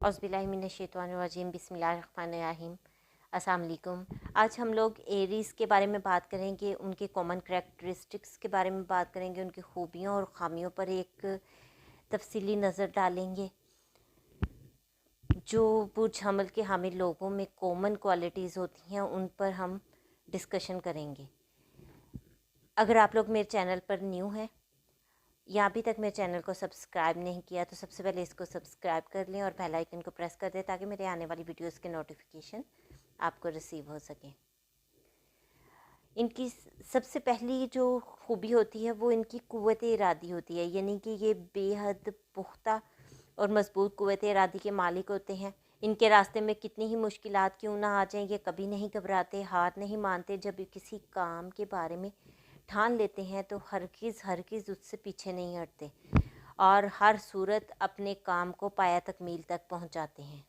औज़ुबिल्लाहिमिनश्शैतानिर्रजीम बिस्मिल्लाहिर्रहमानिर्रहीम। अस्सलाम वालेकुम। आज हम लोग एरीज़ के बारे में बात करेंगे, उनके कॉमन करैक्टरिस्टिक्स के बारे में बात करेंगे, उनकी खूबियों और ख़ामियों पर एक तफसीली नज़र डालेंगे। जो बुर्ज हमल के हामिल लोगों में कॉमन क्वालिटीज़ होती हैं उन पर हम डिस्कशन करेंगे। अगर आप लोग मेरे चैनल पर न्यू हैं या अभी तक मेरे चैनल को सब्सक्राइब नहीं किया तो सबसे पहले इसको सब्सक्राइब कर लें और बेल आइकन को प्रेस कर दें ताकि मेरे आने वाली वीडियोस के नोटिफिकेशन आपको रिसीव हो सकें। इनकी सबसे पहली जो खूबी होती है वो इनकी क़ुव्वत इरादी होती है, यानी कि ये बेहद पुख्ता और मजबूत क़ुव्वत इरादी के मालिक होते हैं। इनके रास्ते में कितनी ही मुश्किलात क्यों ना आ जाएं, ये कभी नहीं घबराते, हार नहीं मानते। जब किसी काम के बारे में ठान लेते हैं तो हरगिज़ उससे पीछे नहीं हटते और हर सूरत अपने काम को पाया तकमील तक पहुंचाते हैं।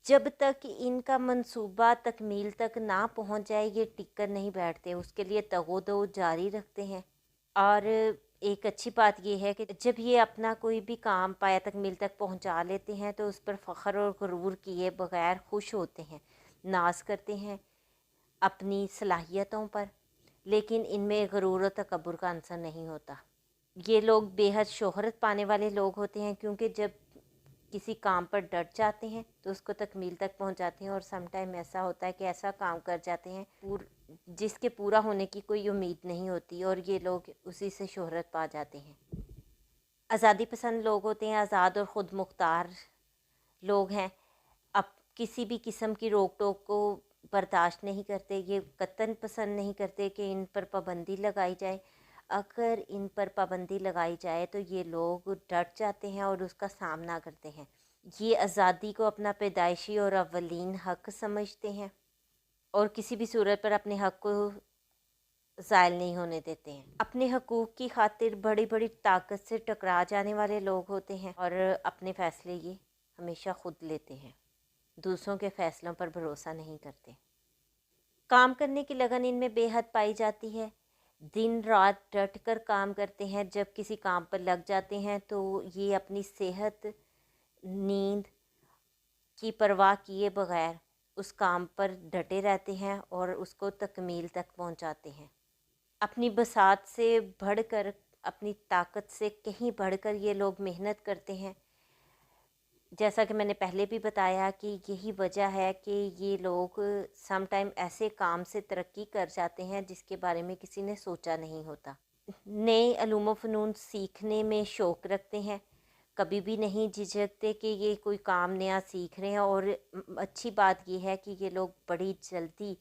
जब तक इनका मंसूबा तकमील तक ना पहुंच जाए ये टिक कर नहीं बैठते, उसके लिए तगोदो जारी रखते हैं। और एक अच्छी बात यह है कि जब ये अपना कोई भी काम पाया तकमील तक पहुंचा लेते हैं तो उस पर फ़ख्र और गुरूर किए बगैर खुश होते हैं, नाज करते हैं अपनी सलाहियतों पर, लेकिन इनमें गुरूर और तकब्बुर का अंसर नहीं होता। ये लोग बेहद शोहरत पाने वाले लोग होते हैं क्योंकि जब किसी काम पर डट जाते हैं तो उसको तकमील तक पहुंचाते हैं और सम टाइम ऐसा होता है कि ऐसा काम कर जाते हैं जिसके पूरा होने की कोई उम्मीद नहीं होती और ये लोग उसी से शोहरत पा जाते हैं। आज़ादी पसंद लोग होते हैं, आज़ाद और ख़ुद मुख्तार लोग हैं। अब किसी भी किस्म की रोक टोक को बर्दाश्त नहीं करते, ये कतई पसंद नहीं करते कि इन पर पाबंदी लगाई जाए। अगर इन पर पाबंदी लगाई जाए तो ये लोग डट जाते हैं और उसका सामना करते हैं। ये आज़ादी को अपना पैदाइशी और अव्वलीन हक़ समझते हैं और किसी भी सूरत पर अपने हक़ को ज़ायल नहीं होने देते हैं। अपने हकूक़ की खातिर बड़ी बड़ी ताकत से टकरा जाने वाले लोग होते हैं और अपने फ़ैसले ये हमेशा ख़ुद लेते हैं, दूसरों के फ़ैसलों पर भरोसा नहीं करते। काम करने की लगन इनमें बेहद पाई जाती है, दिन रात डट कर काम करते हैं। जब किसी काम पर लग जाते हैं तो ये अपनी सेहत, नींद की परवाह किए बगैर उस काम पर डटे रहते हैं और उसको तकमील तक पहुंचाते हैं। अपनी बसात से बढ़कर, अपनी ताकत से कहीं बढ़कर ये लोग मेहनत करते हैं। जैसा कि मैंने पहले भी बताया कि यही वजह है कि ये लोग सम टाइम ऐसे काम से तरक्की कर जाते हैं जिसके बारे में किसी ने सोचा नहीं होता। नए अलूम फ़नून सीखने में शौक़ रखते हैं, कभी भी नहीं झिझकते कि ये कोई काम नया सीख रहे हैं। और अच्छी बात ये है कि ये लोग बड़ी जल्दी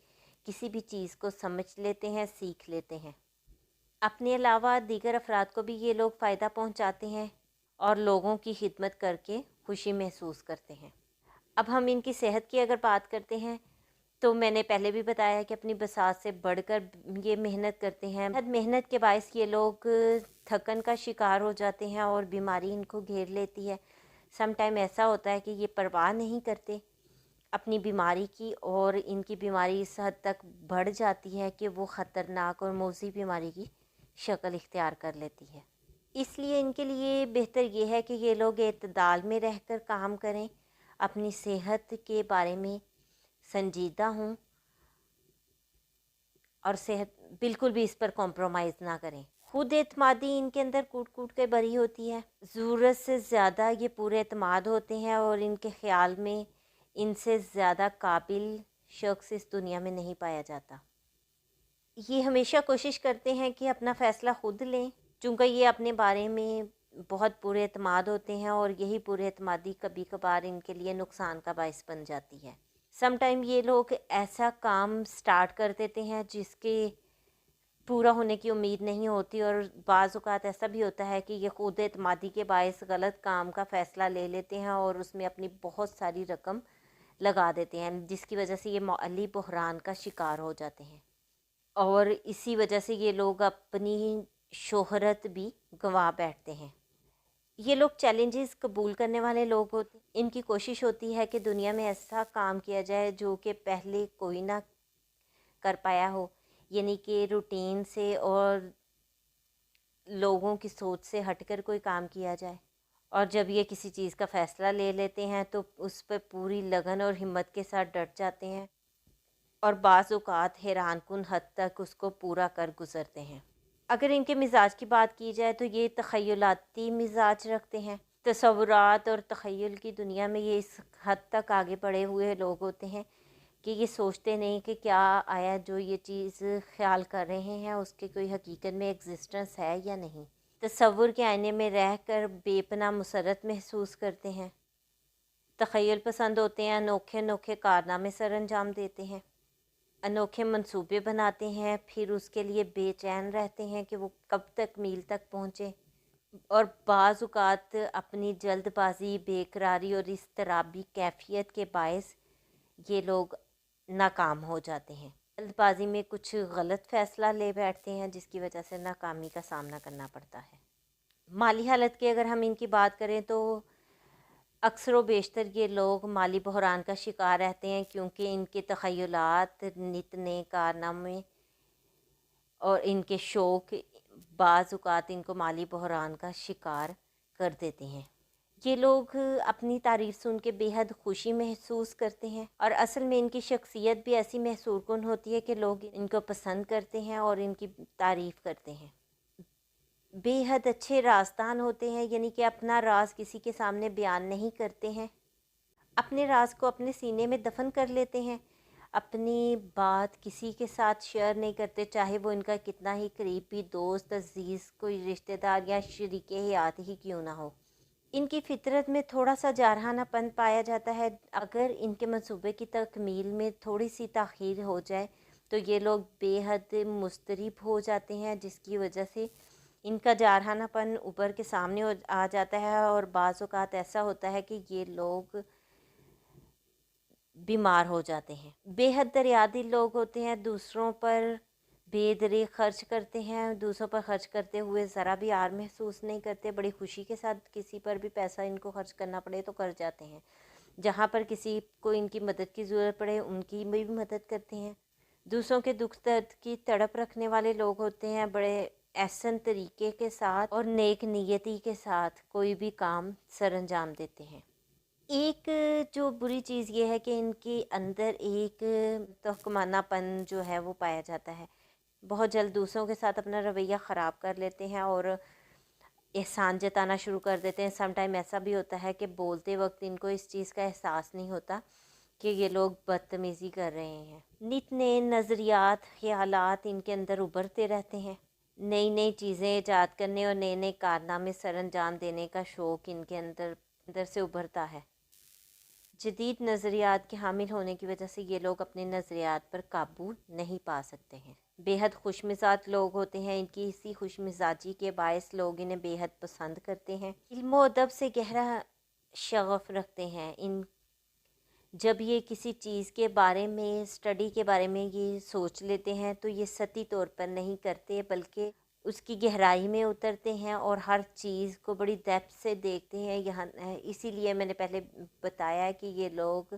किसी भी चीज़ को समझ लेते हैं, सीख लेते हैं। अपने अलावा दीगर अफराद को भी ये लोग फ़ायदा पहुंचाते हैं और लोगों की खिदमत करके खुशी महसूस करते हैं। अब हम इनकी सेहत की अगर बात करते हैं तो मैंने पहले भी बताया कि अपनी बसात से बढ़कर ये मेहनत करते हैं। मेहनत के बायस ये लोग थकन का शिकार हो जाते हैं और बीमारी इनको घेर लेती है। सम टाइम ऐसा होता है कि ये परवाह नहीं करते अपनी बीमारी की और इनकी बीमारी इस हद तक बढ़ जाती है कि वो ख़तरनाक और मौजी बीमारी की शक्ल इख्तियार कर लेती है। इसलिए इनके लिए बेहतर ये है कि ये लोग एतदाल में रहकर काम करें, अपनी सेहत के बारे में संजीदा हूँ और सेहत बिल्कुल भी इस पर कॉम्प्रोमाइज़ ना करें। खुद एतमादी इनके अंदर कूट कूट के भरी होती है, ज़रूरत से ज़्यादा ये पूरे एतमाद होते हैं और इनके ख़्याल में इनसे ज़्यादा काबिल शख्स इस दुनिया में नहीं पाया जाता। ये हमेशा कोशिश करते हैं कि अपना फ़ैसला ख़ुद लें, चूँकि ये अपने बारे में बहुत पूरे एतमाद होते हैं और यही पूरे एतमादी कभी कभार इनके लिए नुकसान का बायस बन जाती है। सम टाइम ये लोग ऐसा काम स्टार्ट कर देते हैं जिसके पूरा होने की उम्मीद नहीं होती और बाज़ औक़ात ऐसा भी होता है कि ये ख़ुद एतमादी के बायस गलत काम का फ़ैसला ले लेते हैं और उसमें अपनी बहुत सारी रकम लगा देते हैं, जिसकी वजह से ये माली बहरान का शिकार हो जाते हैं और इसी वजह से ये लोग अपनी शोहरत भी गंवा बैठते हैं। ये लोग चैलेंजेस कबूल करने वाले लोग होते हैं। इनकी कोशिश होती है कि दुनिया में ऐसा काम किया जाए जो कि पहले कोई ना कर पाया हो, यानी कि रूटीन से और लोगों की सोच से हटकर कोई काम किया जाए। اور جب یہ کسی چیز کا فیصلہ لے لیتے ہیں تو اس پہ پوری لگن اور ہمت کے ساتھ ڈٹ جاتے ہیں، اور بعض اوقات حیران کن حد تک اس کو پورا کر گزرتے ہیں۔ اگر ان کے مزاج کی بات کی جائے تو یہ تخیلاتی مزاج رکھتے ہیں، تصورات اور تخیل کی دنیا میں یہ اس حد تک آگے بڑھے ہوئے لوگ ہوتے ہیں کہ یہ سوچتے نہیں کہ کیا آیا جو یہ چیز خیال کر رہے ہیں اس کے کوئی حقیقت میں ایگزسٹنس ہے یا نہیں۔ تصور کے آئینے میں رہ کر بے پناہ مسرت محسوس کرتے ہیں، تخیل پسند ہوتے ہیں، انوکھے انوکھے کارنامے سر انجام دیتے ہیں، انوکھے منصوبے بناتے ہیں، پھر اس کے لیے بے چین رہتے ہیں کہ وہ کب تک میل تک پہنچے، اور بعض اوقات اپنی جلد بازی، بے قراری اور اضطرابی کیفیت کے باعث یہ لوگ ناکام ہو جاتے ہیں۔ جلد بازی میں کچھ غلط فیصلہ لے بیٹھتے ہیں جس کی وجہ سے ناکامی کا سامنا کرنا پڑتا ہے۔ مالی حالت کی اگر ہم ان کی بات کریں تو اکثر و بیشتر یہ لوگ مالی بحران کا شکار رہتے ہیں، کیونکہ ان کے تخیلات، نت نئے کارنامے اور ان کے شوق بعض اوقات ان کو مالی بحران کا شکار کر دیتے ہیں۔ یہ لوگ اپنی تعریف سن کے بے حد خوشی محسوس کرتے ہیں، اور اصل میں ان کی شخصیت بھی ایسی محصور کن ہوتی ہے کہ لوگ ان کو پسند کرتے ہیں اور ان کی تعریف کرتے ہیں۔ بے حد اچھے رازدان ہوتے ہیں، یعنی کہ اپنا راز کسی کے سامنے بیان نہیں کرتے ہیں، اپنے راز کو اپنے سینے میں دفن کر لیتے ہیں، اپنی بات کسی کے ساتھ شیئر نہیں کرتے، چاہے وہ ان کا کتنا ہی قریبی دوست، عزیز، کوئی رشتہ دار یا شریک حیات ہی کیوں نہ ہو۔ ان کی فطرت میں تھوڑا سا جارحانہ پن پایا جاتا ہے، اگر ان کے منصوبے کی تکمیل میں تھوڑی سی تاخیر ہو جائے تو یہ لوگ بے حد مضطرب ہو جاتے ہیں، جس کی وجہ سے ان کا جارحانہ پن ابھر کے سامنے آ جاتا ہے، اور بعض اوقات ایسا ہوتا ہے کہ یہ لوگ بیمار ہو جاتے ہیں۔ بے حد دریادل لوگ ہوتے ہیں، دوسروں پر بے دریغ خرچ کرتے ہیں، دوسروں پر خرچ کرتے ہوئے ذرا بھی عار محسوس نہیں کرتے، بڑی خوشی کے ساتھ کسی پر بھی پیسہ ان کو خرچ کرنا پڑے تو کر جاتے ہیں، جہاں پر کسی کو ان کی مدد کی ضرورت پڑے ان کی بھی مدد کرتے ہیں۔ دوسروں کے دکھ درد کی تڑپ رکھنے والے لوگ ہوتے ہیں، بڑے احسن طریقے کے ساتھ اور نیک نیتی کے ساتھ کوئی بھی کام سر انجام دیتے ہیں۔ ایک جو بری چیز یہ ہے کہ ان کے اندر ایک تحکمانہ پن جو ہے وہ پایا جاتا ہے، بہت جلد دوسروں کے ساتھ اپنا رویہ خراب کر لیتے ہیں اور احسان جتانا شروع کر دیتے ہیں۔ سم ٹائم ایسا بھی ہوتا ہے کہ بولتے وقت ان کو اس چیز کا احساس نہیں ہوتا کہ یہ لوگ بدتمیزی کر رہے ہیں۔ نت نئے نظریات، خیالات ان کے اندر ابھرتے رہتے ہیں، نئی نئی چیزیں ایجاد کرنے اور نئے نئے کارنامے سر انجام دینے کا شوق ان کے اندر سے ابھرتا ہے۔ جدید نظریات کے حامل ہونے کی وجہ سے یہ لوگ اپنے نظریات پر قابو نہیں پا سکتے ہیں۔ بے حد خوش مزاج لوگ ہوتے ہیں، ان کی اسی خوش مزاجی کے باعث لوگ انہیں بے حد پسند کرتے ہیں، علم و ادب سے گہرا شغف رکھتے ہیں۔ جب یہ کسی چیز کے بارے میں، اسٹڈی کے بارے میں یہ سوچ لیتے ہیں تو یہ سطحی طور پر نہیں کرتے بلکہ اس کی گہرائی میں اترتے ہیں اور ہر چیز کو بڑی ڈیپتھ سے دیکھتے ہیں۔ یہاں اسی لیے میں نے پہلے بتایا کہ یہ لوگ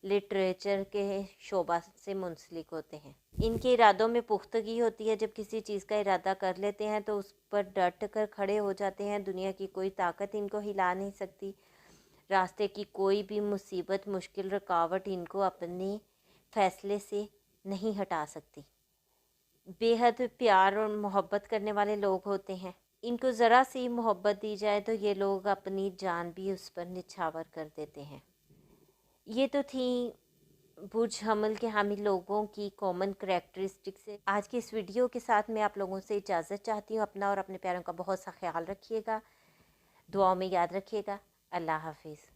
لٹریچر کے شعبہ سے منسلک ہوتے ہیں۔ ان کے ارادوں میں پختگی ہوتی ہے، جب کسی چیز کا ارادہ کر لیتے ہیں تو اس پر ڈٹ کر کھڑے ہو جاتے ہیں، دنیا کی کوئی طاقت ان کو ہلا نہیں سکتی، راستے کی کوئی بھی مصیبت، مشکل، رکاوٹ ان کو اپنے فیصلے سے نہیں ہٹا سکتی۔ بے حد پیار اور محبت کرنے والے لوگ ہوتے ہیں، ان کو ذرا سی محبت دی جائے تو یہ لوگ اپنی جان بھی اس پر نچھاور کر دیتے ہیں۔ یہ تو تھیں برج حمل کے حامل لوگوں کی کامن کریکٹرسٹکس۔ آج کی اس ویڈیو کے ساتھ میں آپ لوگوں سے اجازت چاہتی ہوں۔ اپنا اور اپنے پیاروں کا بہت سا خیال رکھیے گا، دعاؤں میں یاد رکھیے گا۔ اللہ حافظ۔